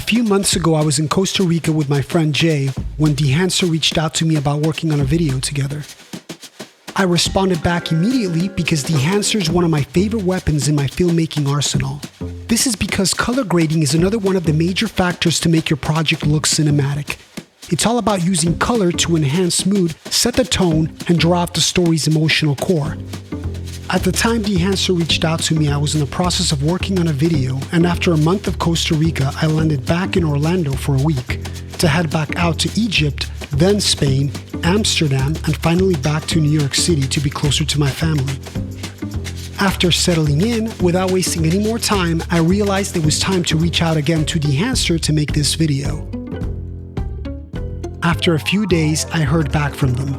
few months ago, I was in Costa Rica with my friend Jay when Dehancer reached out to me about working on a video together. I responded back immediately because Dehancer is one of my favorite weapons in my filmmaking arsenal. This is because color grading is another one of the major factors to make your project look cinematic. It's all about using color to enhance mood, set the tone, and draw out the story's emotional core. At the time Dehancer reached out to me, I was in the process of working on a video, and after a month of Costa Rica, I landed back in Orlando for a week to head back out to Egypt, then Spain, Amsterdam, and finally back to New York City to be closer to my family. After settling in, without wasting any more time, I realized it was time to reach out again to Dehancer to make this video. After a few days, I heard back from them.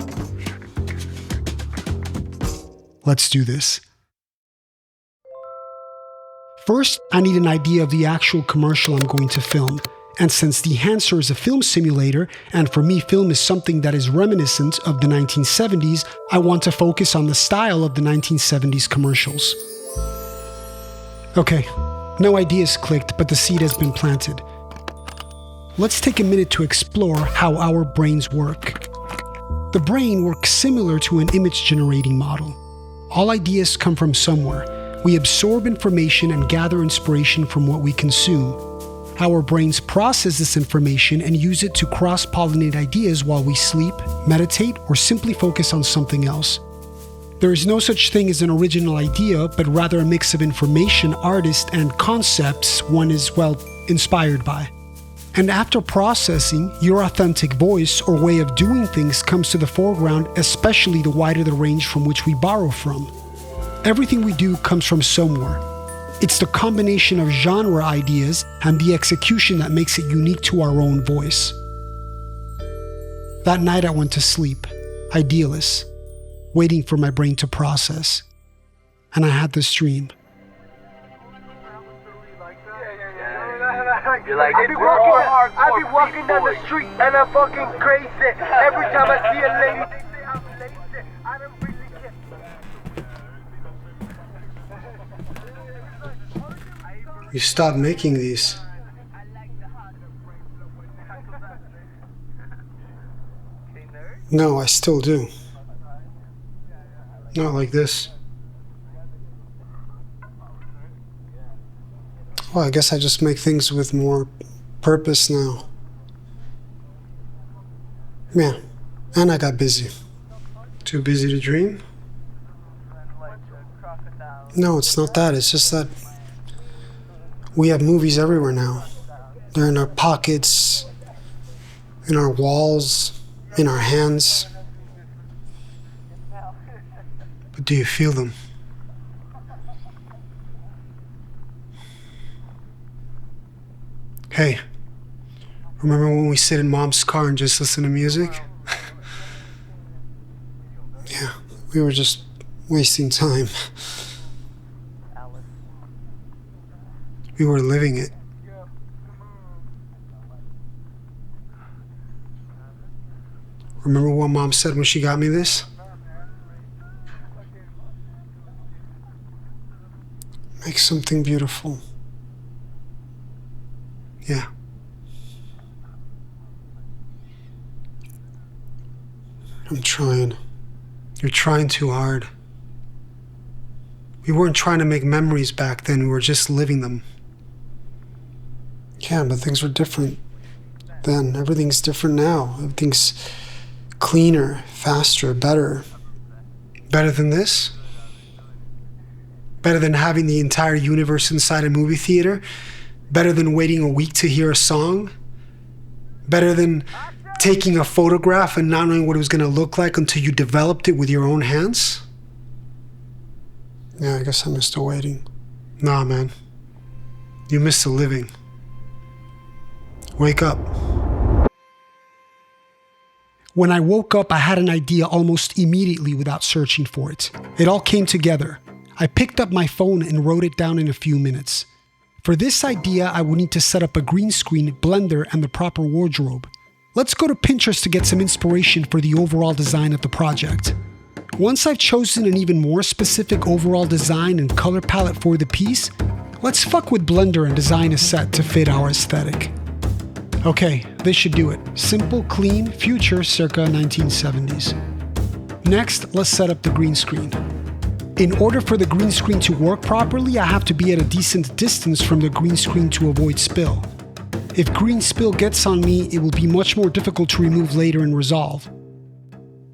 Let's do this. First, I need an idea of the actual commercial I'm going to film. And since Dehancer is a film simulator, and for me film is something that is reminiscent of the 1970s, I want to focus on the style of the 1970s commercials. Okay, no ideas clicked, but the seed has been planted. Let's take a minute to explore how our brains work. The brain works similar to an image generating model. All ideas come from somewhere. We absorb information and gather inspiration from what we consume. Our brains process this information and use it to cross-pollinate ideas while we sleep, meditate, or simply focus on something else. There is no such thing as an original idea, but rather a mix of information, artists, and concepts one is, inspired by. And after processing, your authentic voice or way of doing things comes to the foreground, especially the wider the range from which we borrow from. Everything we do comes from somewhere. It's the combination of genre ideas and the execution that makes it unique to our own voice. That night I went to sleep, idealist, waiting for my brain to process. And I had this dream. I be walking down the street and I'm fucking crazy. Every time I see a lady, they say I'm lazy. I don't really care. You stopped making these. No, I still do. Not like this. Well, I guess I just make things with more purpose now. Yeah, and I got busy. Too busy to dream? No, it's not that. It's just that we have movies everywhere now. They're in our pockets, in our walls, in our hands. But do you feel them? Hey, remember when we sit in Mom's car and just listen to music? Yeah, we were just wasting time. We were living it. Remember what Mom said when she got me this? Make something beautiful. Yeah. I'm trying. You're trying too hard. We weren't trying to make memories back then, we were just living them. Yeah, but things were different then. Everything's different now. Everything's cleaner, faster, better. Better than this? Better than having the entire universe inside a movie theater? Better than waiting a week to hear a song? Better than taking a photograph and not knowing what it was going to look like until you developed it with your own hands? Yeah, I guess I missed the waiting. Nah, man. You missed the living. Wake up. When I woke up, I had an idea almost immediately without searching for it. It all came together. I picked up my phone and wrote it down in a few minutes. For this idea, I would need to set up a green screen, blender, and the proper wardrobe. Let's go to Pinterest to get some inspiration for the overall design of the project. Once I've chosen an even more specific overall design and color palette for the piece, let's fuck with Blender and design a set to fit our aesthetic. Okay, this should do it. Simple, clean, future circa 1970s. Next, let's set up the green screen. In order for the green screen to work properly, I have to be at a decent distance from the green screen to avoid spill. If green spill gets on me, it will be much more difficult to remove later and resolve.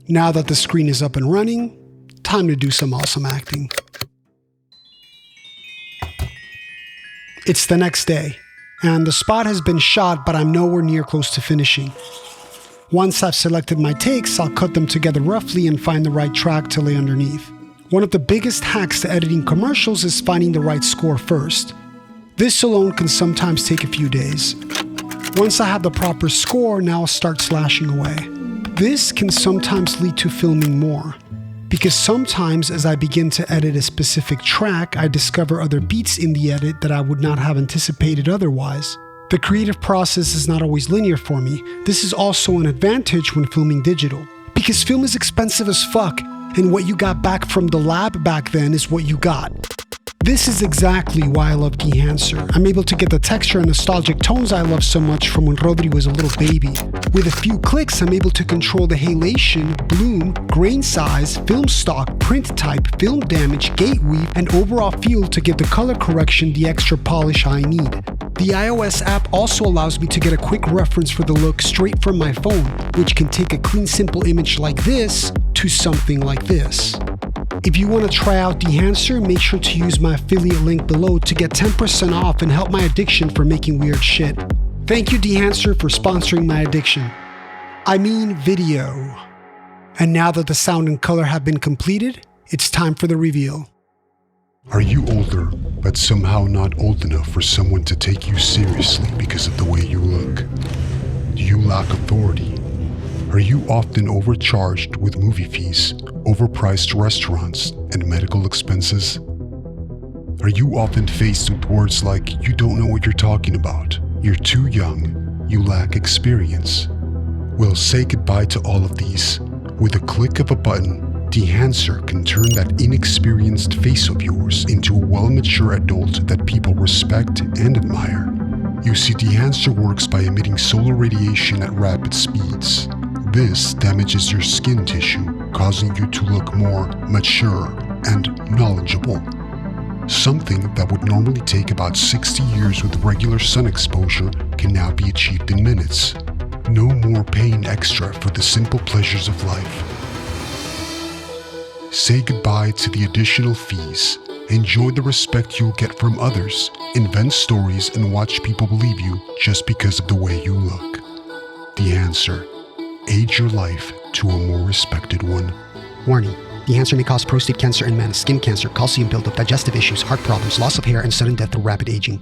Now that the screen is up and running, time to do some awesome acting. It's the next day, and the spot has been shot, but I'm nowhere near close to finishing. Once I've selected my takes, I'll cut them together roughly and find the right track to lay underneath. One of the biggest hacks to editing commercials is finding the right score first. This alone can sometimes take a few days. Once I have the proper score, now I'll start slashing away. This can sometimes lead to filming more, because sometimes as I begin to edit a specific track, I discover other beats in the edit that I would not have anticipated otherwise. The creative process is not always linear for me. This is also an advantage when filming digital, because film is expensive as fuck, and what you got back from the lab back then is what you got. This is exactly why I love Dehancer. I'm able to get the texture and nostalgic tones I love so much from when Rodri was a little baby. With a few clicks, I'm able to control the halation, bloom, grain size, film stock, print type, film damage, gate weave, and overall feel to give the color correction the extra polish I need. The iOS app also allows me to get a quick reference for the look straight from my phone, which can take a clean, simple image like this to something like this. If you want to try out Dehancer, make sure to use my affiliate link below to get 10% off and help my addiction for making weird shit. Thank you, Dehancer, for sponsoring my addiction. I mean video. And now that the sound and color have been completed, it's time for the reveal. Are you older, but somehow not old enough for someone to take you seriously because of the way you look? Do you lack authority? Are you often overcharged with movie fees, overpriced restaurants, and medical expenses? Are you often faced with words like, you don't know what you're talking about, you're too young, you lack experience? Well, say goodbye to all of these. With a click of a button, Dehancer can turn that inexperienced face of yours into a well-mature adult that people respect and admire. You see, Dehancer works by emitting solar radiation at rapid speeds. This damages your skin tissue, causing you to look more mature and knowledgeable. Something that would normally take about 60 years with regular sun exposure can now be achieved in minutes. No more paying extra for the simple pleasures of life. Say goodbye to the additional fees. Enjoy the respect you'll get from others. Invent stories and watch people believe you just because of the way you look. Dehancer. Age your life to a more respected one. Warning. Dehancer may cause prostate cancer in men, skin cancer, calcium buildup, digestive issues, heart problems, loss of hair, and sudden death through rapid aging.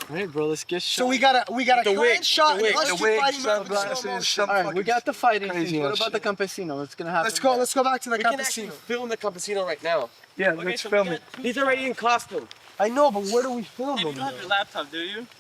All right, bro, let's get So we got a current shot and us two fighting sunglasses. All right, we got the fighting scene. What about the campesino? What's gonna happen? Let's go back to the We can actually campesino. film the campesino right now. Yeah, Okay, let's so film it. He's already in costume. I know, but where do we film them? You don't have your laptop, do you?